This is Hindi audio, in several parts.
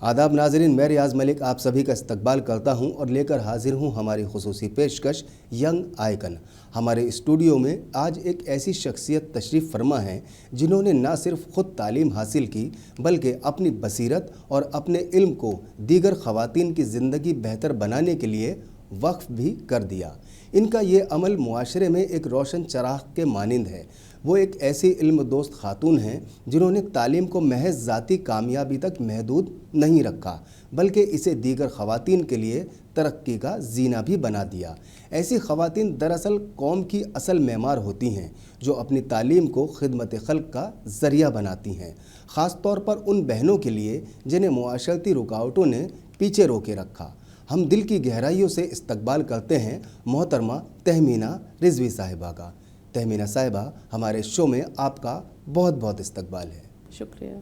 आदाब नाज़रीन, मैं रियाज़ मलिक आप सभी का इस्तकबाल करता हूं और लेकर हाजिर हूं हमारी खुसूसी पेशकश यंग आइकन। हमारे स्टूडियो में आज एक ऐसी शख्सियत तशरीफ़ फरमा है जिन्होंने न सिर्फ ख़ुद तालीम हासिल की बल्कि अपनी बसीरत और अपने इल्म को दीगर ख़वातीन की ज़िंदगी बेहतर बनाने के लिए वक्फ भी कर दिया। इनका ये अमल मुआशरे में एक रोशन चराग के मानिंद है। वो एक ऐसी इल्म दोस्त खातून हैं जिन्होंने तालीम को महज ज़ाती कामयाबी तक महदूद नहीं रखा बल्कि इसे दीगर ख़वातीन के लिए तरक्की का जीना भी बना दिया। ऐसी ख़वातीन दरअसल कौम की असल मेमार होती हैं जो अपनी तालीम को खिदमत खल्क का ज़रिया बनाती हैं, ख़ास तौर पर उन बहनों के लिए जिन्हें मुआशरती रुकावटों ने पीछे रोके रखा। हम दिल की गहराइयों से इस्तकबाल करते हैं मोहतरमा तहमीना रिजवी साहिबा का। तहमीना साहिबा, हमारे शो में आपका बहुत बहुत इस्तकबाल है। शुक्रिया।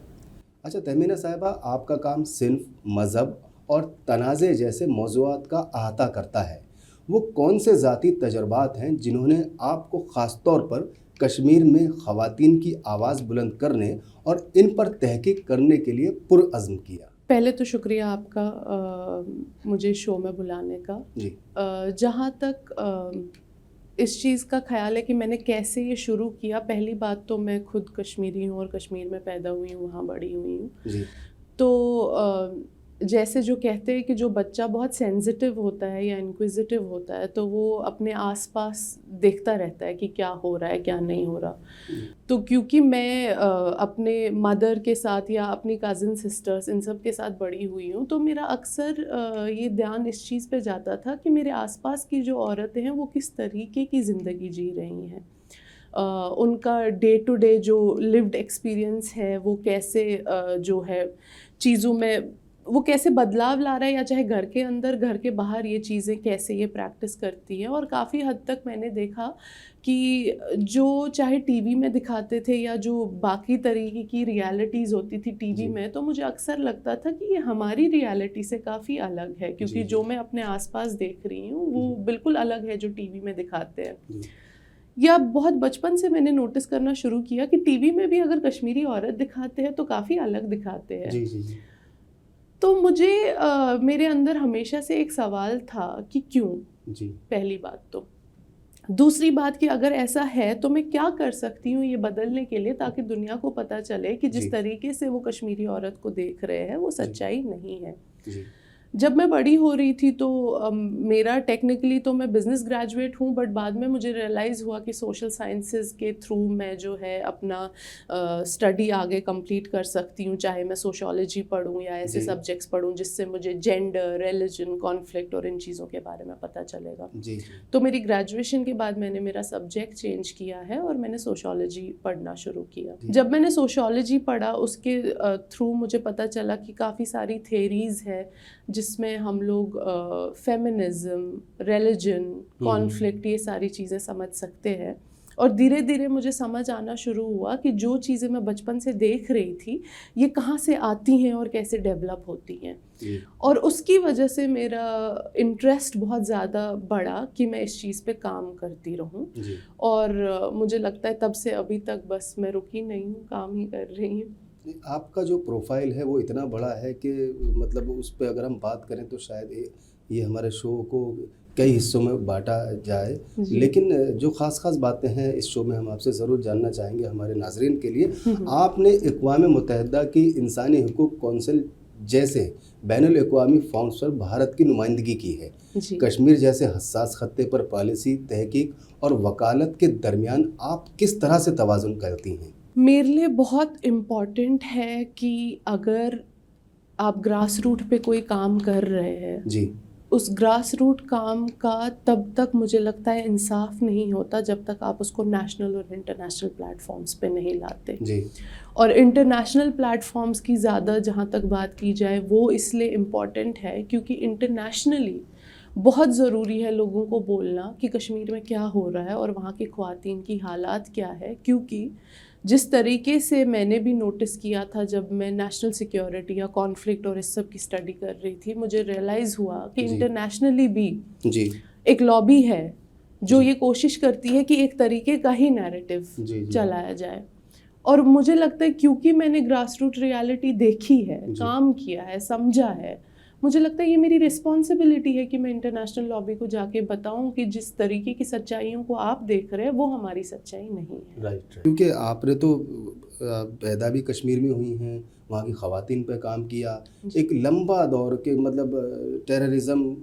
अच्छा तहमीना साहिबा, आपका काम सिन्फ, मज़हब और तनाज़े जैसे मौज़ूआत का अहाता करता है। वो कौन से ज़ाती तजर्बात हैं जिन्होंने आपको ख़ास तौर पर कश्मीर में ख़वातीन की आवाज़ बुलंद करने और इन पर तहकीक करने के लिए पुरअज़्म किया? पहले तो शुक्रिया आपका मुझे शो में बुलाने का जी। जहाँ तक इस चीज़ का ख्याल है कि मैंने कैसे ये शुरू किया। पहली बात तो मैं खुद कश्मीरी हूँ और कश्मीर में पैदा हुई हूँ, वहाँ बड़ी हुई हूँ। जी। तो जैसे जो कहते हैं कि जो बच्चा बहुत सेंसिटिव होता है या इंक्विजिटिव होता है तो वो अपने आसपास देखता रहता है कि क्या हो रहा है क्या नहीं हो रहा। तो क्योंकि मैं अपने मदर के साथ या अपनी कज़न सिस्टर्स इन सब के साथ बड़ी हुई हूँ तो मेरा अक्सर ये ध्यान इस चीज़ पे जाता था कि मेरे आसपास की जो औरतें हैं वो किस तरीके की ज़िंदगी जी रही हैं। उनका डे टू डे जो लिव्ड एक्सपीरियंस है वो कैसे जो है चीज़ों में वो कैसे बदलाव ला रहा है, या चाहे घर के अंदर घर के बाहर ये चीज़ें कैसे ये प्रैक्टिस करती हैं। और काफ़ी हद तक मैंने देखा कि जो चाहे टीवी में दिखाते थे या जो बाकी तरीके की रियलिटीज़ होती थी टीवी में, तो मुझे अक्सर लगता था कि ये हमारी रियलिटी से काफ़ी अलग है, क्योंकि जो मैं अपने आसपास देख रही हूँ वो बिल्कुल अलग है जो टीवी में दिखाते हैं। या बहुत बचपन से मैंने नोटिस करना शुरू किया कि टीवी में भी अगर कश्मीरी औरत दिखाते हैं तो काफ़ी अलग दिखाते हैं। जी जी जी। तो मुझे मेरे अंदर हमेशा से एक सवाल था कि क्यों। जी। पहली बात तो, दूसरी बात कि अगर ऐसा है तो मैं क्या कर सकती हूँ ये बदलने के लिए, ताकि दुनिया को पता चले कि जिस तरीके से वो कश्मीरी औरत को देख रहे हैं वो सच्चाई नहीं है। जी। जब मैं बड़ी हो रही थी तो मेरा टेक्निकली तो मैं बिज़नेस ग्रेजुएट हूँ, बट बाद में मुझे रियलाइज़ हुआ कि सोशल साइंसेस के थ्रू मैं जो है अपना स्टडी आगे कंप्लीट कर सकती हूँ, चाहे मैं सोशोलॉजी पढूँ या ऐसे सब्जेक्ट्स पढूँ जिससे मुझे जेंडर, रिलीजन, कॉन्फ्लिक्ट और इन चीज़ों के बारे में पता चलेगा। जी। तो मेरी ग्रेजुएशन के बाद मैंने मेरा सब्जेक्ट चेंज किया है और मैंने सोशोलॉजी पढ़ना शुरू किया। जब मैंने सोशोलॉजी पढ़ा उसके थ्रू मुझे पता चला कि काफ़ी सारी थेरीज़ है जिसमें हम लोग फेमिनिज्म, रिलीजन, कॉन्फ्लिक्ट ये सारी चीज़ें समझ सकते हैं। और धीरे धीरे मुझे समझ आना शुरू हुआ कि जो चीज़ें मैं बचपन से देख रही थी ये कहाँ से आती हैं और कैसे डेवलप होती हैं। और उसकी वजह से मेरा इंटरेस्ट बहुत ज़्यादा बढ़ा कि मैं इस चीज़ पे काम करती रहूं। और मुझे लगता है तब से अभी तक बस मैं रुकी नहीं हूँ, काम ही कर रही हूँ। आपका जो प्रोफाइल है वो इतना बड़ा है कि मतलब उस पर अगर हम बात करें तो शायद ये हमारे शो को कई हिस्सों में बांटा जाए, लेकिन जो ख़ास बातें हैं इस शो में हम आपसे ज़रूर जानना चाहेंगे हमारे नाज़रीन के लिए। आपने अक़वाम मुत्तहिदा की इंसानी हुकूक कौंसिल जैसे बैनुल अक़वामी फॉर्म्स पर भारत की नुमाइंदगी की है। कश्मीर जैसे हसास खत्ते पर पॉलिसी, तहकीक और वकालत के दरमियान आप किस तरह से तवाज़ुन करती हैं? मेरे लिए बहुत इम्पॉर्टेंट है कि अगर आप ग्रास रूट पे कोई काम कर रहे हैं जी, उस ग्रास रूट काम का तब तक मुझे लगता है इंसाफ नहीं होता जब तक आप उसको नेशनल और इंटरनेशनल प्लेटफॉर्म्स पे नहीं लाते जी। और इंटरनेशनल प्लेटफॉर्म्स की ज़्यादा जहाँ तक बात की जाए वो इसलिए इम्पॉर्टेंट है क्योंकि इंटरनेशनली बहुत ज़रूरी है लोगों को बोलना कि कश्मीर में क्या हो रहा है और वहाँ की ख़वातीन की हालात क्या है। क्योंकि जिस तरीके से मैंने भी नोटिस किया था जब मैं नेशनल सिक्योरिटी या कॉन्फ्लिक्ट और इस सब की स्टडी कर रही थी, मुझे रियलाइज़ हुआ कि इंटरनेशनली भी एक लॉबी है जो ये कोशिश करती है कि एक तरीके का ही नैरेटिव चलाया जाए। और मुझे लगता है क्योंकि मैंने ग्रास रूट रियलिटी देखी है, काम किया है, समझा है, मुझे लगता है ये मेरी रिस्पॉन्सिबिलिटी है कि मैं इंटरनेशनल लॉबी को जाके बताऊं कि जिस तरीके की सच्चाइयों को आप देख रहे हैं वो हमारी सच्चाई नहीं है। राइट, क्योंकि आपने तो पैदा भी कश्मीर में हुई हैं, वहाँ की ख़वातीन पे काम किया, एक लंबा दौर के मतलब टेररिज्म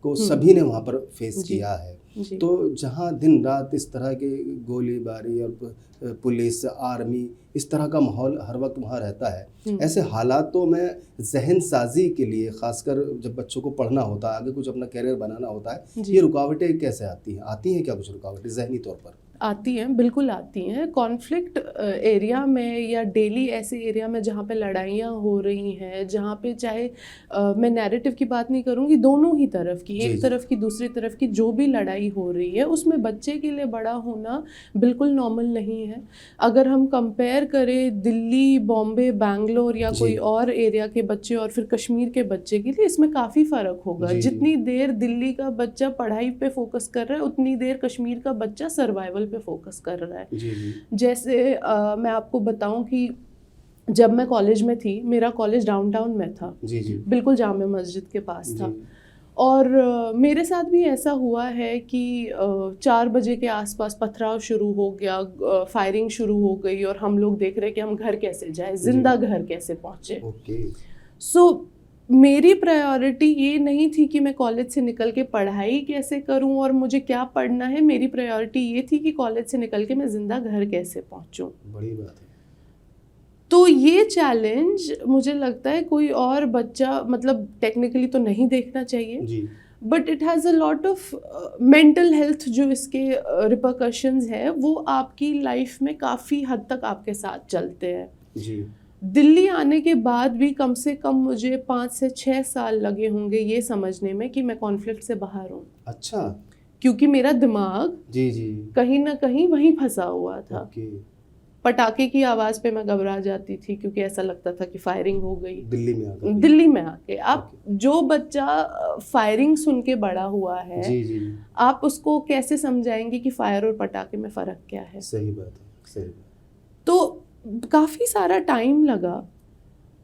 को सभी ने वहाँ पर फेस किया है। तो जहाँ दिन रात इस तरह के गोलीबारी और पुलिस आर्मी इस तरह का माहौल हर वक्त वहाँ रहता है, ऐसे हालातों में जहन साजी के लिए खासकर जब बच्चों को पढ़ना होता है, आगे कुछ अपना कैरियर बनाना होता है, ये रुकावटें कैसे आती हैं? आती हैं क्या कुछ रुकावटें जहनी तौर पर? आती हैं, बिल्कुल आती हैं। कॉन्फ्लिक्ट एरिया में या डेली ऐसे एरिया में जहाँ पे लड़ाइयाँ हो रही हैं, जहाँ पे चाहे मैं नैरेटिव की बात नहीं करूँगी, दोनों ही तरफ की, एक तरफ की दूसरी तरफ की जो भी लड़ाई हो रही है उसमें बच्चे के लिए बड़ा होना बिल्कुल नॉर्मल नहीं है। अगर हम कंपेयर करें दिल्ली, बॉम्बे, बैंगलोर या कोई और एरिया के बच्चे और फिर कश्मीर के बच्चे के लिए, इसमें काफ़ी फ़र्क होगा। जितनी देर दिल्ली का बच्चा पढ़ाई पे फोकस कर रहा है उतनी देर कश्मीर का बच्चा सर्वाइवल पे फोकस कर रहा है। जैसे मैं आपको बताऊं कि जब मैं कॉलेज में थी, मेरा कॉलेज डाउनटाउन में था, बिल्कुल जामे मस्जिद के पास था, और मेरे साथ भी ऐसा हुआ है कि 4 बजे के आसपास पथराव शुरू हो गया, फायरिंग शुरू हो गई और हम लोग देख रहे कि हम घर कैसे जाए, जिंदा घर कैसे पहुंचे। सो मेरी प्रायोरिटी ये नहीं थी कि मैं कॉलेज से निकल के पढ़ाई कैसे करूं और मुझे क्या पढ़ना है, मेरी प्रायोरिटी ये थी कि कॉलेज से निकल के मैं जिंदा घर कैसे पहुंचूं। बड़ी बात है। तो ये चैलेंज मुझे लगता है कोई और बच्चा मतलब टेक्निकली तो नहीं देखना चाहिए, but it has a lot of mental health जो इसके रिपरकशंस है वो आपकी लाइफ में काफ़ी हद तक आपके साथ चलते हैं। दिल्ली आने के बाद भी कम से कम मुझे 5 से 6 साल लगे होंगे ये समझने में कि मैं कॉन्फ्लिक्ट से बाहर हूँ। अच्छा। क्योंकि मेरा दिमाग कहीं ना कहीं वहीं फंसा हुआ था। पटाखे की आवाज़ पे मैं घबरा जाती थी क्योंकि ऐसा लगता था कि फायरिंग हो गई दिल्ली में आके। आप जो बच्चा फायरिंग सुन के बड़ा हुआ है, आप उसको कैसे समझाएंगे कि फायर और पटाखे में फ़र्क क्या है? सही बात है, सही। तो काफ़ी सारा टाइम लगा,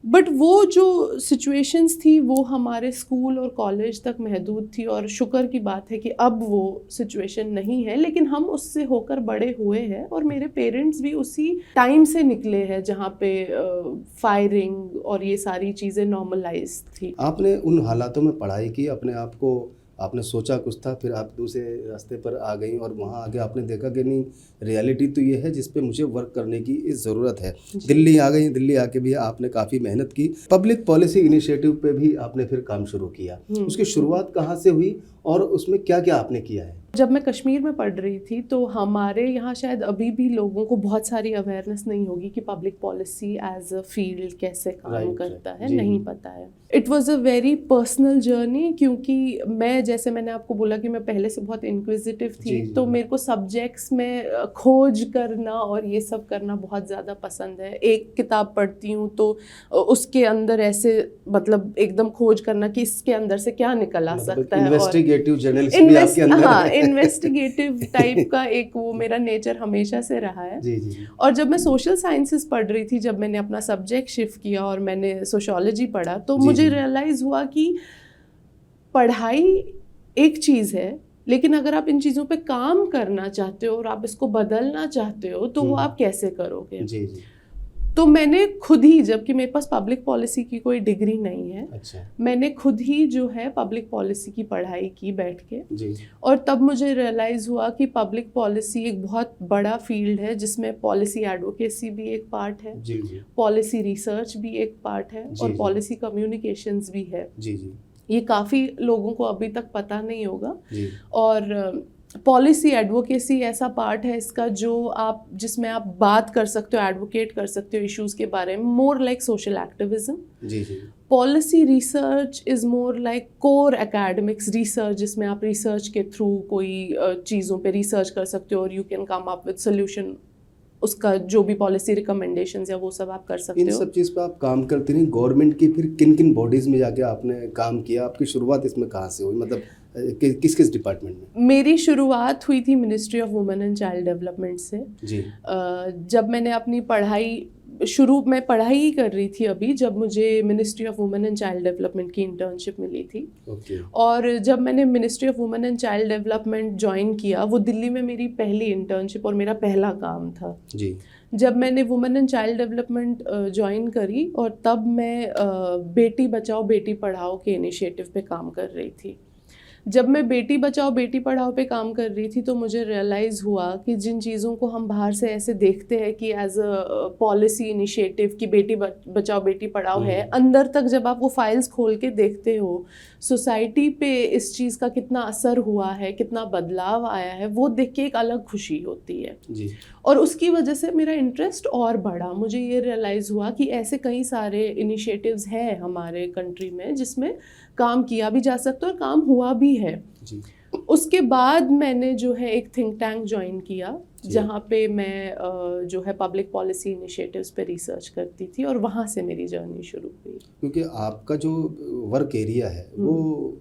बट वो जो सिचुएशंस थी वो हमारे स्कूल और कॉलेज तक महदूद थी, और शुक्र की बात है कि अब वो सिचुएशन नहीं है, लेकिन हम उससे होकर बड़े हुए हैं और मेरे पेरेंट्स भी उसी टाइम से निकले हैं जहाँ पे फायरिंग और ये सारी चीज़ें नॉर्मलाइज थी। आपने उन हालातों में पढ़ाई की, अपने आप को आपने सोचा कुछ था, फिर आप दूसरे रास्ते पर आ गई और वहाँ आगे आपने देखा कि नहीं रियलिटी तो ये है जिस पे मुझे वर्क करने की ज़रूरत है। दिल्ली आ गई, दिल्ली आके भी आपने काफ़ी मेहनत की, पब्लिक पॉलिसी इनिशिएटिव पे भी आपने फिर काम शुरू किया। उसकी शुरुआत कहाँ से हुई और उसमें क्या क्या आपने किया है? जब मैं कश्मीर में पढ़ रही थी तो हमारे यहाँ शायद अभी भी लोगों को बहुत सारी अवेयरनेस नहीं होगी कि public policy as a field कैसे काम करता है, नहीं पता है। It was a very personal journey, क्योंकि मैं, जैसे मैंने आपको बोला कि मैं पहले से बहुत इंक्विजिटिव थी, तो मेरे को सब्जेक्ट्स में खोज करना और ये सब करना बहुत ज़्यादा पसंद है। एक किताब पढ़ती हूँ तो उसके अंदर ऐसे मतलब एकदम खोज करना कि इसके अंदर से क्या निकल आ सकता है। इन्वेस्टिगेटिव जर्नलिस्ट भी आपके अंदर है। इन्वेस्टिगेटिव टाइप का एक वो मेरा नेचर हमेशा से रहा है। और जब मैं सोशल साइंसेस पढ़ रही थी, जब मैंने अपना सब्जेक्ट शिफ्ट किया और मैंने सोशियोलॉजी पढ़ा, तो मुझे रियलाइज़ हुआ कि पढ़ाई एक चीज़ है, लेकिन अगर आप इन चीज़ों पे काम करना चाहते हो और आप इसको बदलना चाहते हो तो वो आप कैसे करोगे? तो मैंने खुद ही, जबकि मेरे पास पब्लिक पॉलिसी की कोई डिग्री नहीं है, मैंने खुद ही जो है पब्लिक पॉलिसी की पढ़ाई की बैठ के, और तब मुझे रियलाइज़ हुआ कि पब्लिक पॉलिसी एक बहुत बड़ा फील्ड है जिसमें पॉलिसी एडवोकेसी भी एक पार्ट है, पॉलिसी रिसर्च भी एक पार्ट है, और पॉलिसी कम्युनिकेशंस भी है। ये काफ़ी लोगों को अभी तक पता नहीं होगा। और पॉलिसी एडवोकेसी ऐसा पार्ट है इसका जो आप, जिसमें आप बात कर सकते हो, एडवोकेट कर सकते हो इश्यूज़ के बारे में, more like social activism. Policy research is more like core academics research, जिसमें आप रिसर्च के थ्रू कोई चीज़ों पे रिसर्च कर सकते हो और you can come up with solution उसका जो भी पॉलिसी रिकमेंडेशंस या वो सब आप कर सकते इन हो। सब चीज़ पे आप काम करती रही गवर्नमेंट की, फिर किन किन बॉडीज़ में जाके आपने काम किया, आपकी शुरुआत इसमें कहाँ से हुई, मतलब किस किस डिपार्टमेंट में? मेरी शुरुआत हुई थी ministry of women and child development से। जी। जब मैंने अपनी पढ़ाई मैं पढ़ाई ही कर रही थी अभी, जब मुझे ministry of women and child development की इंटर्नशिप मिली थी। ओके। और जब मैंने ministry of women and child development join किया, वो दिल्ली में मेरी पहली इंटर्नशिप और मेरा पहला काम था। जी। जब मैंने women and child development join करी, और तब मैं बेटी बचाओ बेटी पढ़ाओ के इनिशिएटिव पे काम कर रही थी। जब मैं बेटी बचाओ बेटी पढ़ाओ पे काम कर रही थी तो मुझे रियलाइज़ हुआ कि जिन चीज़ों को हम बाहर से ऐसे देखते हैं कि एज अ पॉलिसी इनिशिएटिव कि बेटी बचाओ बेटी पढ़ाओ है, अंदर तक जब आप वो फाइल्स खोल के देखते हो, सोसाइटी पे इस चीज़ का कितना असर हुआ है, कितना बदलाव आया है, वो देख के एक अलग खुशी होती है। जी। और उसकी वजह से मेरा इंटरेस्ट और बढ़ा। मुझे ये रियलाइज़ हुआ कि ऐसे कई सारे इनिशिएटिव्स हैं हमारे कंट्री में जिसमें काम किया भी जा सकता है और काम हुआ भी है। जी। उसके बाद मैंने जो है एक थिंक टैंक ज्वाइन किया, जहाँ पे मैं जो है पब्लिक पॉलिसी इनिशिएटिव्स पे रिसर्च करती थी, और वहाँ से मेरी जर्नी शुरू हुई। क्योंकि आपका जो वर्क एरिया है वो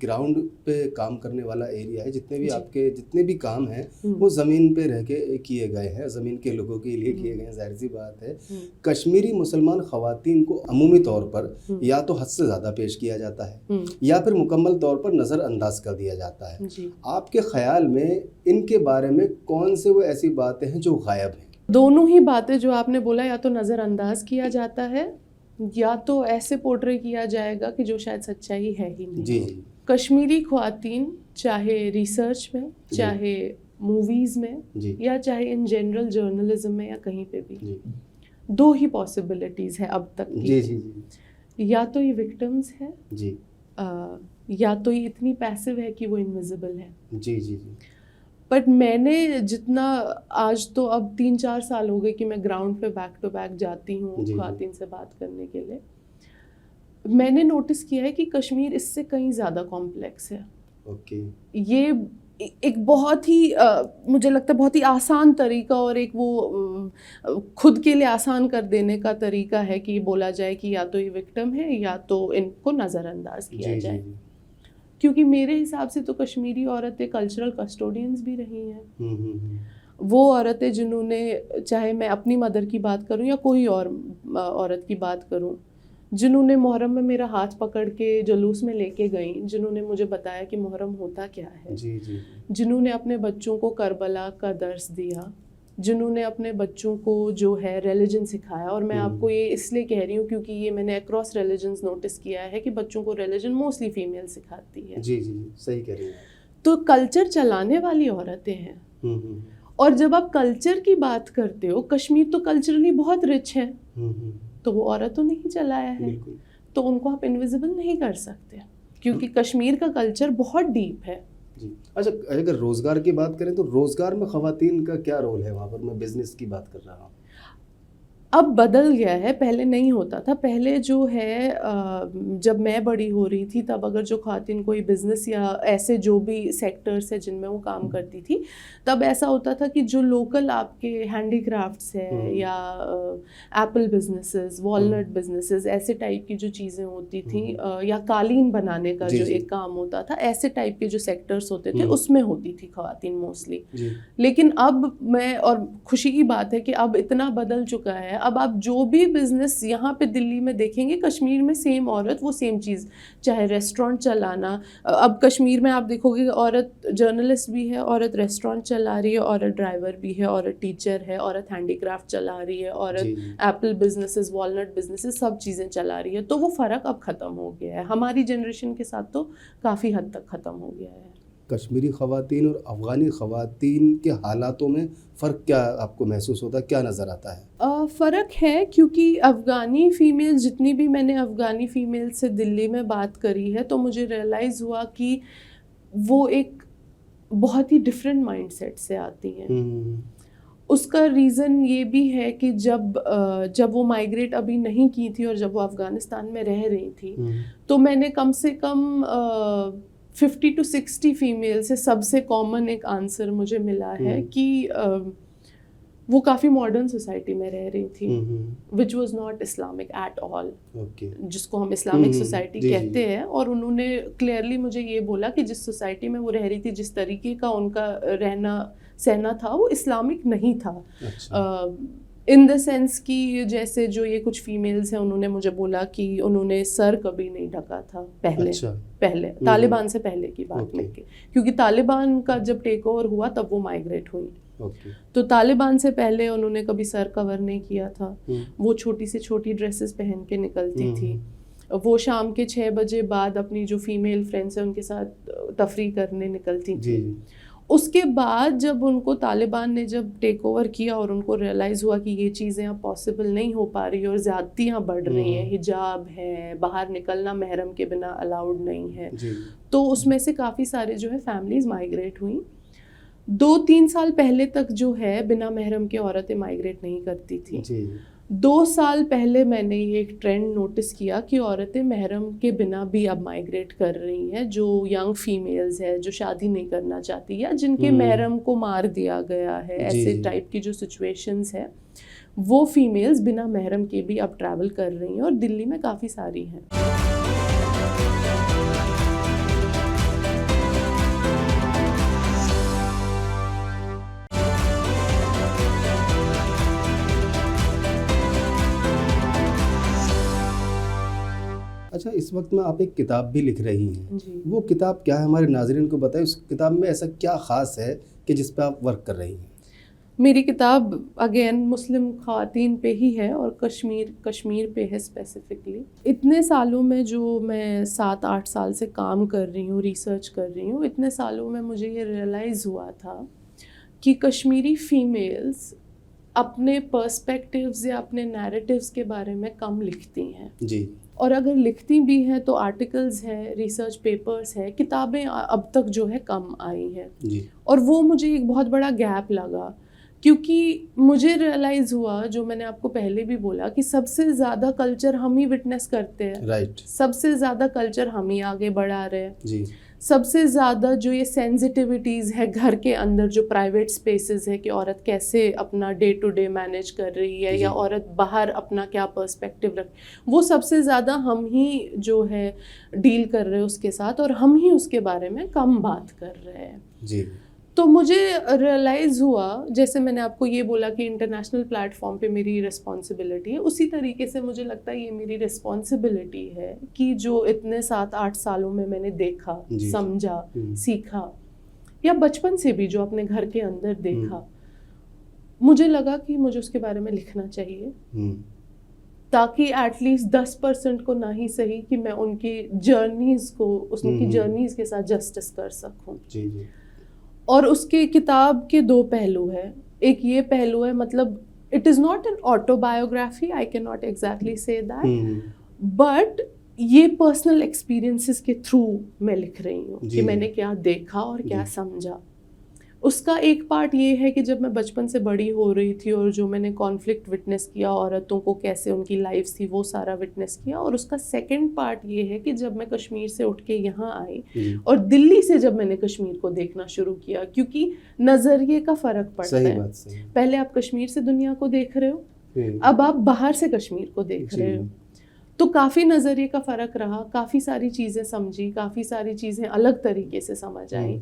ग्राउंड पे काम करने वाला एरिया है, जितने भी काम हैं वो ज़मीन पे रह के किए गए हैं, ज़मीन के लोगों के लिए किए गए हैं। जाहिर सी बात है कश्मीरी मुसलमान ख़वातीन को अमूमी तौर पर या तो हद से ज़्यादा पेश किया जाता है या फिर मुकम्मल तौर पर नज़रअंदाज कर दिया जाता है। आपके ख्याल में इनके बारे में कौन से वो ऐसी बातें हैं जो गायब हैं? दोनों ही बातें जो आपने बोला, या तो नज़रअंदाज किया जाता है या तो ऐसे पोर्ट्रे किया जाएगा कि जो शायद सच्चाई है ही नहीं। जी। कश्मीरी ख्वातीन चाहे रिसर्च में, चाहे मूवीज़ में, या चाहे इन जनरल जर्नलिज्म में या कहीं पे भी, दो ही पॉसिबिलिटीज़ है अब तक की। जी। या तो ये विक्टिम्स है जी, या तो ये इतनी पैसिव है कि वो इनविजिबल है। जी जी जी। बट मैंने जितना, आज तो अब 3-4 साल हो गए कि मैं ग्राउंड पे बैक टू बैक जाती हूँ ख्वातीन से बात करने के लिए, मैंने नोटिस किया है कि कश्मीर इससे कहीं ज़्यादा कॉम्प्लेक्स है। ओके। ये एक बहुत ही मुझे लगता है बहुत ही आसान तरीका, और एक वो खुद के लिए आसान कर देने का तरीका है कि बोला जाए कि या तो ये विक्टिम है या तो इनको नज़रअंदाज किया जाए। क्योंकि मेरे हिसाब से तो कश्मीरी औरतें कल्चरल कस्टोडियंस भी रही हैं। वो औरतें जिन्होंने, चाहे मैं अपनी मदर की बात करूं या कोई और औरत की बात करूं, जिन्होंने मुहर्रम में मेरा हाथ पकड़ के जुलूस में लेके गई, जिन्होंने मुझे बताया कि मुहर्रम होता क्या है, जी जी, जिन्होंने अपने बच्चों को करबला का दर्स दिया, जिन्होंने अपने बच्चों को जो है रिलीजन सिखाया। और मैं आपको ये इसलिए कह रही हूँ क्योंकि ये मैंने अक्रॉस रिलीजन्स नोटिस किया है कि बच्चों को रिलीजन मोस्टली फीमेल सिखाती है। जी जी, सही कह रही हैं। तो कल्चर चलाने वाली औरतें हैं। और जब आप कल्चर की बात करते हो, कश्मीर तो कल्चरली बहुत रिच है, तो वो औरतों ने ही चलाया है, तो उनको आप इनविजिबल नहीं कर सकते क्योंकि कश्मीर का कल्चर बहुत डीप है। जी। अच्छा, अगर रोज़गार की बात करें तो रोज़गार में ख़वातीन का क्या रोल है वहाँ पर? मैं बिज़नेस की बात कर रहा हूँ। अब बदल गया है, पहले नहीं होता था। पहले जो है जब मैं बड़ी हो रही थी तब अगर जो ख़वातीन कोई बिज़नेस या ऐसे जो भी सेक्टर्स है जिनमें वो काम करती थी, तब ऐसा होता था कि जो लोकल आपके हैंडीक्राफ्ट्स है या एप्पल बिजनेसेस, वॉलनट बिजनेसेस, ऐसे टाइप की जो चीज़ें होती थी, या कालीन बनाने का जो एक काम होता था, ऐसे टाइप के जो सेक्टर्स होते थे उसमें होती थी ख़वातीन मोस्टली। लेकिन अब और खुशी की बात है कि अब इतना बदल चुका है। अब आप जो भी बिजनेस यहाँ पे दिल्ली में देखेंगे, कश्मीर में सेम औरत वो सेम चीज़, चाहे रेस्टोरेंट चलाना, अब कश्मीर में आप देखोगे औरत जर्नलिस्ट भी है, औरत रेस्टोरेंट चला रही है, औरत ड्राइवर भी है, औरत टीचर है, औरत हैंडीक्राफ्ट चला रही है, औरत एप्पल बिजनेसेस, वॉलनट बिजनेसेस, सब चीज़ें चला रही है। तो वो फ़र्क अब ख़त्म हो गया है, हमारी जनरेशन के साथ तो काफ़ी हद तक ख़त्म हो गया है। कश्मीरी ख़वातीन और अफ़गानी ख़वातीन के हालातों में फ़र्क क्या आपको महसूस होता है, क्या नज़र आता है? फ़र्क है क्योंकि अफ़गानी फ़ीमेल, जितनी भी मैंने अफ़गानी फ़ीमेल से दिल्ली में बात करी है, तो मुझे रियलाइज़ हुआ कि वो एक बहुत ही डिफरेंट माइंडसेट से आती हैं। उसका रीज़न ये भी है कि जब वो माइग्रेट अभी नहीं की थी और जब वो अफ़गानिस्तान में रह रही थी, तो मैंने कम से कम 50 to 60 फीमेल से सबसे कॉमन एक आंसर मुझे मिला है कि वो काफ़ी मॉडर्न सोसाइटी में रह रही थी, which was not Islamic at all, जिसको हम इस्लामिक सोसाइटी कहते हैं। और उन्होंने क्लियरली मुझे ये बोला कि जिस सोसाइटी में वो रह रही थी, जिस तरीके का उनका रहना सहना था, वो इस्लामिक नहीं था। इन द सेंस कि जैसे जो ये कुछ फीमेल्स हैं, उन्होंने मुझे बोला कि उन्होंने सर कभी नहीं ढका था पहले तालिबान से पहले की बात में, क्योंकि तालिबान का जब टेक ओवर हुआ तब वो माइग्रेट हुई। तो तालिबान से पहले उन्होंने कभी सर कवर नहीं किया था। वो छोटी से छोटी ड्रेसेस पहन के निकलती थी। वो शाम के 6 बजे बाद अपनी जो फीमेल फ्रेंड्स हैं उनके साथ तफरी करने निकलती थी। उसके बाद जब उनको तालिबान ने जब टेक ओवर किया और उनको रियलाइज़ हुआ कि ये चीज़ें अब पॉसिबल नहीं हो पा रही और ज़्यादतियाँ बढ़ रही हैं, हिजाब है, बाहर निकलना महरम के बिना अलाउड नहीं है, तो उसमें से काफ़ी सारे जो है फैमिलीज़ माइग्रेट हुई। 2-3 साल पहले तक जो है बिना महरम के औरतें माइग्रेट नहीं करती थी। 2 साल पहले मैंने ये एक ट्रेंड नोटिस किया कि औरतें महरम के बिना भी अब माइग्रेट कर रही हैं। जो यंग फीमेल्स है, जो शादी नहीं करना चाहती या जिनके महरम को मार दिया गया है, ऐसे टाइप की जो सिचुएशंस है, वो फीमेल्स बिना महरम के भी अब ट्रैवल कर रही हैं और दिल्ली में काफ़ी सारी हैं। अच्छा, इस वक्त में आप एक किताब भी लिख रही हैं जी। वो किताब क्या है, हमारे नाज़रीन को बताएं। उस किताब में ऐसा क्या ख़ास है कि जिस पे आप वर्क कर रही हैं? मेरी किताब अगेन मुस्लिम ख़वातीन पे ही है और कश्मीर पे है स्पेसिफिकली। इतने सालों में जो मैं 7-8 साल से काम कर रही हूँ, रिसर्च कर रही हूँ, इतने सालों में मुझे ये रियलाइज़ हुआ था कि कश्मीरी फ़ीमेल्स अपने पर्सपेक्टिव्स या अपने नैरेटिव्स के बारे में कम लिखती हैं जी। और अगर लिखती भी हैं तो आर्टिकल्स हैं, रिसर्च पेपर्स हैं, किताबें अब तक जो है कम आई हैं जी। और वो मुझे एक बहुत बड़ा गैप लगा, क्योंकि मुझे रियलाइज़ हुआ, जो मैंने आपको पहले भी बोला, कि सबसे ज़्यादा कल्चर हम ही विटनेस करते हैं। राइट। सबसे ज़्यादा कल्चर हम ही आगे बढ़ा रहे हैं जी। सबसे ज़्यादा जो ये सेंसिटिविटीज़ है घर के अंदर, जो प्राइवेट स्पेसेस है कि औरत कैसे अपना डे टू डे मैनेज कर रही है या औरत बाहर अपना क्या पर्सपेक्टिव रख, वो सबसे ज़्यादा हम ही जो है डील कर रहे हैं उसके साथ और हम ही उसके बारे में कम बात कर रहे हैं। जी। तो मुझे रियलाइज़ हुआ, जैसे मैंने आपको ये बोला कि इंटरनेशनल प्लेटफॉर्म पे मेरी रिस्पॉन्सिबिलिटी है, उसी तरीके से मुझे लगता है ये मेरी रिस्पॉन्सिबिलिटी है कि जो इतने 7-8 सालों में मैंने देखा, समझा, सीखा या बचपन से भी जो अपने घर के अंदर देखा, मुझे लगा कि मुझे उसके बारे में लिखना चाहिए, ताकि एटलीस्ट 10% को ना ही सही कि मैं उनकी जर्नीज़ को, उनकी जर्नीज़ के साथ जस्टिस कर सकूँ। जी जी। और उसके किताब के 2 पहलू हैं। एक ये पहलू है, मतलब it is not an autobiography, I can not exactly say that, but ये पर्सनल एक्सपीरियंसेस के थ्रू मैं लिख रही हूँ कि मैंने क्या देखा और क्या समझा। उसका एक पार्ट ये है कि जब मैं बचपन से बड़ी हो रही थी और जो मैंने कॉन्फ्लिक्ट विटनेस किया, औरतों को कैसे उनकी लाइफ थी वो सारा विटनेस किया। और उसका सेकंड पार्ट ये है कि जब मैं कश्मीर से उठ के यहाँ आई और दिल्ली से जब मैंने कश्मीर को देखना शुरू किया, क्योंकि नज़रिए का फ़र्क पड़ता है। पहले आप कश्मीर से दुनिया को देख रहे हो, अब आप बाहर से कश्मीर को देख रहे हो, तो काफ़ी नज़रिए का फ़र्क रहा, काफ़ी सारी चीज़ें समझी, काफ़ी सारी चीज़ें अलग तरीके से समझ आई।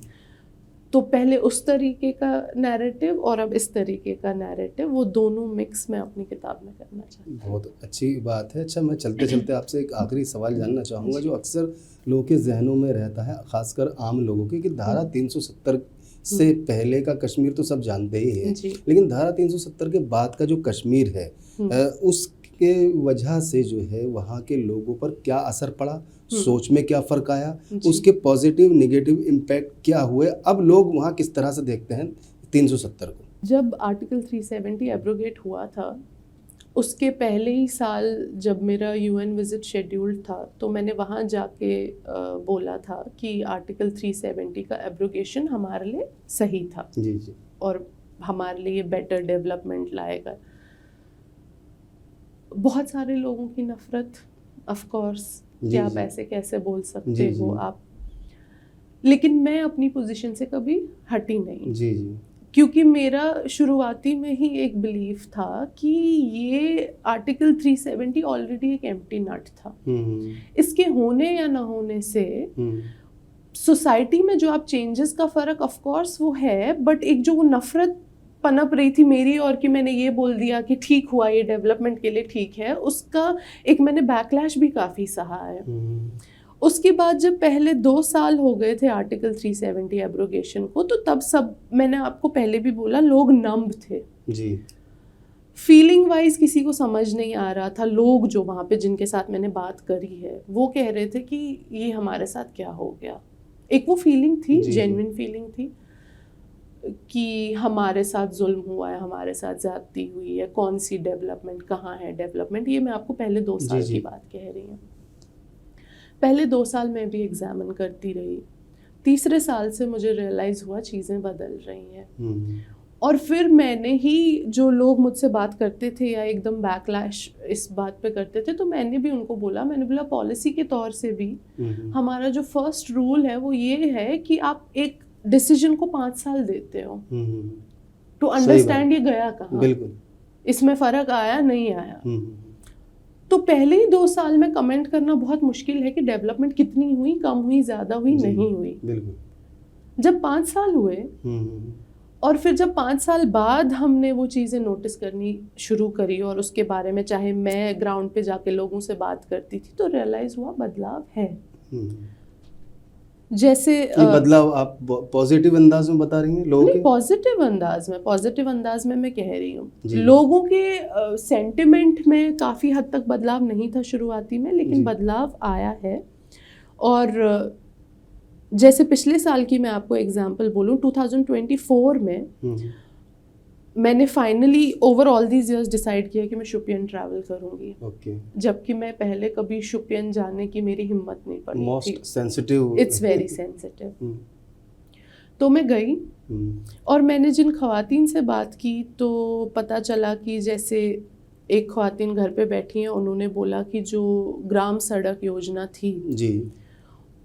तो पहले उस तरीके का नैरेटिव और अब इस तरीके का नैरेटिव, वो दोनों मिक्स मैं अपनी किताब में करना चाहती हूँ। बहुत अच्छी बात है। अच्छा, मैं चलते चलते आपसे एक आखिरी सवाल जानना चाहूँगा जो अक्सर लोगों के जहनों में रहता है, ख़ासकर आम लोगों के, कि धारा 370 से पहले का कश्मीर तो सब जानते ही हैं, लेकिन धारा 370 के बाद का जो कश्मीर है उसके वजह से जो है वहाँ के लोगों पर क्या असर पड़ा, सोच में क्या फ़र्क आया, उसके पॉजिटिव नेगेटिव इम्पैक्ट क्या हुए, अब लोग वहाँ किस तरह से देखते हैं 370 को? जब आर्टिकल 370 एब्रोगेट हुआ था, उसके पहले ही साल जब मेरा UN विज़िट शेड्यूल्ड था, तो मैंने वहाँ जाके बोला था कि आर्टिकल 370 का एब्रोगेशन हमारे लिए सही था। जी जी। और हमारे लिए बेटर डेवलपमेंट लाएगा। बहुत सारे लोगों की नफ़रत, ऑफ कोर्स, कि आप ऐसे कैसे बोल सकते हो आप, लेकिन मैं अपनी पोजीशन से कभी हटी नहीं। जी जी। क्योंकि मेरा शुरुआती में ही एक बिलीफ था कि ये आर्टिकल 370 ऑलरेडी एक एम्प्टी नट था। इसके होने या ना होने से सोसाइटी में जो आप चेंजेस का फ़र्क ऑफ कोर्स वो है, बट एक जो वो नफ़रत पनप रही थी मेरी और कि मैंने ये बोल दिया कि ठीक हुआ, ये डेवलपमेंट के लिए ठीक है, उसका एक मैंने बैकलैश भी काफ़ी सहा है। उसके बाद जब पहले 2 साल हो गए थे आर्टिकल 370 एब्रोगेशन को, तो तब सब, मैंने आपको पहले भी बोला, लोग नम्ब थे जी। फीलिंग वाइज किसी को समझ नहीं आ रहा था। लोग जो वहाँ पे जिनके साथ मैंने बात करी है वो कह रहे थे कि ये हमारे साथ क्या हो गया। एक वो फीलिंग थी, जेन्युइन फीलिंग थी कि हमारे साथ जुल्म हुआ है, हमारे साथ ज्यादती हुई है, कौन सी डेवलपमेंट, कहाँ है डेवलपमेंट। ये मैं आपको पहले 2 साल की बात कह रही हूँ। पहले 2 साल मैं भी एग्जामिन करती रही। तीसरे साल से मुझे रियलाइज़ हुआ चीज़ें बदल रही हैं। और फिर मैंने ही, जो लोग मुझसे बात करते थे या एकदम बैकलैश इस बात पे करते थे, तो मैंने भी उनको बोला, मैंने बोला पॉलिसी के तौर से भी हमारा जो फर्स्ट रूल है वो ये है कि आप एक डिसीजन को 5 साल देते हो टू अंडरस्टैंड ये गया कहाँ, बिल्कुल इसमें फ़र्क आया नहीं आया। तो पहले ही 2 साल में कमेंट करना बहुत मुश्किल है कि डेवलपमेंट कितनी हुई, कम हुई, ज़्यादा हुई, नहीं हुई। बिल्कुल। जब 5 साल हुए और फिर जब 5 साल बाद हमने वो चीज़ें नोटिस करनी शुरू करी और उसके बारे में चाहे मैं ग्राउंड पे जाके लोगों से बात करती थी, तो रियलाइज़ हुआ बदलाव है। जैसे बदलाव आप पॉजिटिव अंदाज में बता रही हैं लोगों के? पॉजिटिव अंदाज में मैं कह रही हूँ। लोगों के सेंटिमेंट में काफ़ी हद तक बदलाव नहीं था शुरुआती में, लेकिन बदलाव आया है। और जैसे पिछले साल की मैं आपको एग्जांपल बोलूँ, 2024 में मैंने finally over all these years decide किया कि मैं शुपियन ट्रैवल करूंगी। जबकि मैं पहले कभी शुपियन जाने की मेरी हिम्मत नहीं पड़ी। Most sensitive, it's very sensitive. तो मैं गई और मैंने जिन ख़वातीन से बात की तो पता चला कि जैसे एक ख़वातीन घर पे बैठी हैं, उन्होंने बोला कि जो ग्राम सड़क योजना थी जी,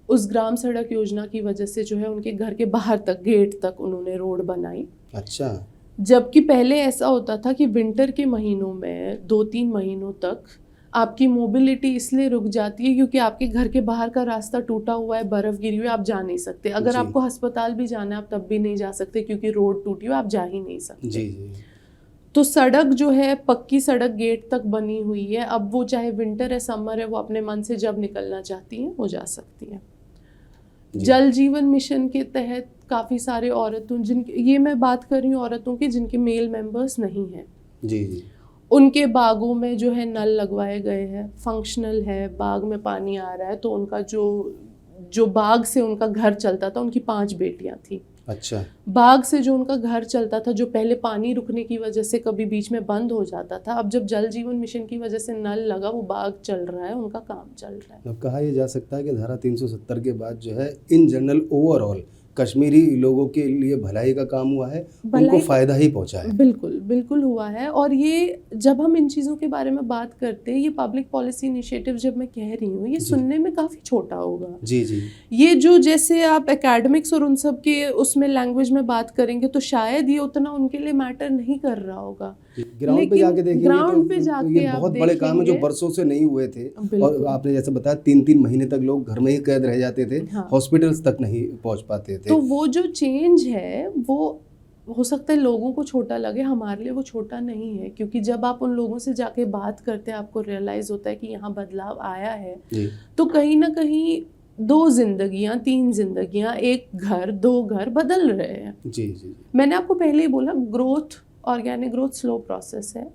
उस ग्राम सड़क योजना की वजह से जो है उनके घर के बाहर तक, गेट तक उन्होंने रोड बनाई। अच्छा। जबकि पहले ऐसा होता था कि विंटर के महीनों में 2-3 महीनों तक आपकी मोबिलिटी इसलिए रुक जाती है क्योंकि आपके घर के बाहर का रास्ता टूटा हुआ है, बर्फ़ गिरी हुई है, आप जा नहीं सकते। अगर आपको अस्पताल भी जाना है आप तब भी नहीं जा सकते क्योंकि रोड टूटी हुई है, आप जा ही नहीं सकते। जी। तो सड़क जो है, पक्की सड़क गेट तक बनी हुई है। अब वो चाहे विंटर है, समर है, वो अपने मन से जब निकलना चाहती हैं वो जा सकती हैं। जल जीवन मिशन के तहत काफ़ी सारे औरतों, जिनके, ये मैं बात कर रही हूँ औरतों की जिनके मेल मेंबर्स नहीं हैं जी, उनके बागों में जो है नल लगवाए गए हैं, फंक्शनल है, बाग में पानी आ रहा है। तो उनका जो बाग से उनका घर चलता था, उनकी 5 बेटियां थी। अच्छा। बाग से जो उनका घर चलता था, जो पहले पानी रुकने की वजह से कभी बीच में बंद हो जाता था, अब जब जल जीवन मिशन की वजह से नल लगा, वो बाग चल रहा है, उनका काम चल रहा है। अब कहा यह जा सकता है कि धारा 370 के बाद जो है इन जनरल ओवरऑल कश्मीरी लोगों के लिए भलाई का काम हुआ है, उनको फ़ायदा ही पहुंचा है। बिल्कुल बिल्कुल हुआ है। और ये जब हम इन चीज़ों के बारे में बात करते हैं, ये पब्लिक पॉलिसी इनिशिएटिव जब मैं कह रही हूँ, ये सुनने में काफ़ी छोटा होगा जी जी। ये जो जैसे आप एकेडमिक्स और उन सब के उसमें लैंग्वेज में बात करेंगे तो शायद ये उतना उनके लिए मैटर नहीं कर रहा होगा। ग्राउंड पे जाके देखेंगे, ग्राउंड पे जाके ये बहुत बड़े काम है जो बरसों से नहीं हुए थे। और आपने जैसे बताया 3-3 महीने तक लोग घर में ही कैद रह जाते थे, हॉस्पिटल्स तक नहीं पहुंच पाते थे। तो वो जो चेंज है वो हो सकता है लोगों को छोटा लगे, हमारे लिए वो छोटा नहीं है। क्योंकि जब आप उन लोगों से जाके बात करते हैं, आपको रियलाइज़ होता है कि यहाँ बदलाव आया है। तो कहीं ना कहीं 2 जिंदगियाँ, 3 जिंदगियाँ, 1 घर, 2 घर बदल रहे हैं जी जी। मैंने आपको पहले ही बोला, growth, organic growth slow process है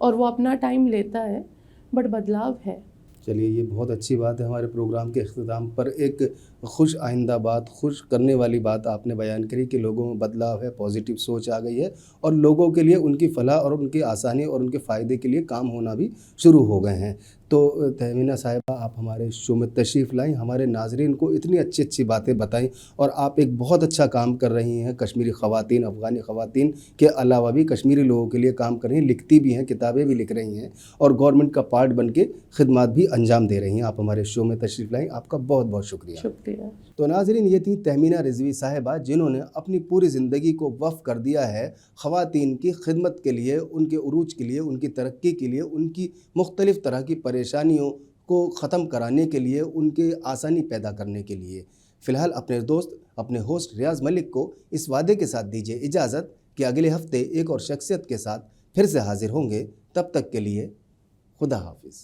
और वो अपना टाइम लेता है, बट बदलाव है। चलिए, ये बहुत अच्छी बात है। हमारे प्रोग्राम के अख्ताम पर एक खुश आइंदा बात, खुश करने वाली बात आपने बयान करी कि लोगों में बदलाव है, पॉजिटिव सोच आ गई है और लोगों के लिए उनकी फलाह और उनकी आसानी और उनके फ़ायदे के लिए काम होना भी शुरू हो गए हैं। तो तहमीना साहिबा, आप हमारे शो में तशरीफ़ लाएँ, हमारे नाज़रीन को इतनी अच्छी अच्छी बातें बताएँ और आप एक बहुत अच्छा काम कर रही हैं कश्मीरी ख़वातीन, अफ़गानी ख़वातीन के अलावा भी कश्मीरी लोगों के लिए काम कर रही हैं, लिखती भी हैं, किताबें भी लिख रही हैं और गवर्नमेंट का पार्ट बन के खिदमत भी अंजाम दे रही हैं। आप हमारे शो में तशरीफ़ लाएँ, आपका बहुत बहुत शुक्रिया। शुक्रिया। तो नाज़रीन, ये थी तहमीना रिज़वी साहिबा, जिन्होंने अपनी पूरी ज़िंदगी को वक़्फ़ कर दिया है ख़वातीन की खिदमत के लिए, उनके उरूज के लिए, उनकी तरक्की के लिए, उनकी मुख्तलिफ़ तरह की परेशानियों को ख़त्म कराने के लिए, उनके आसानी पैदा करने के लिए। फ़िलहाल अपने दोस्त, अपने होस्ट रियाज़ मलिक को इस वादे के साथ दीजिए इजाज़त कि अगले हफ़्ते एक और शख्सियत के साथ फिर से हाज़िर होंगे। तब तक के लिए खुदा हाफ़िज़।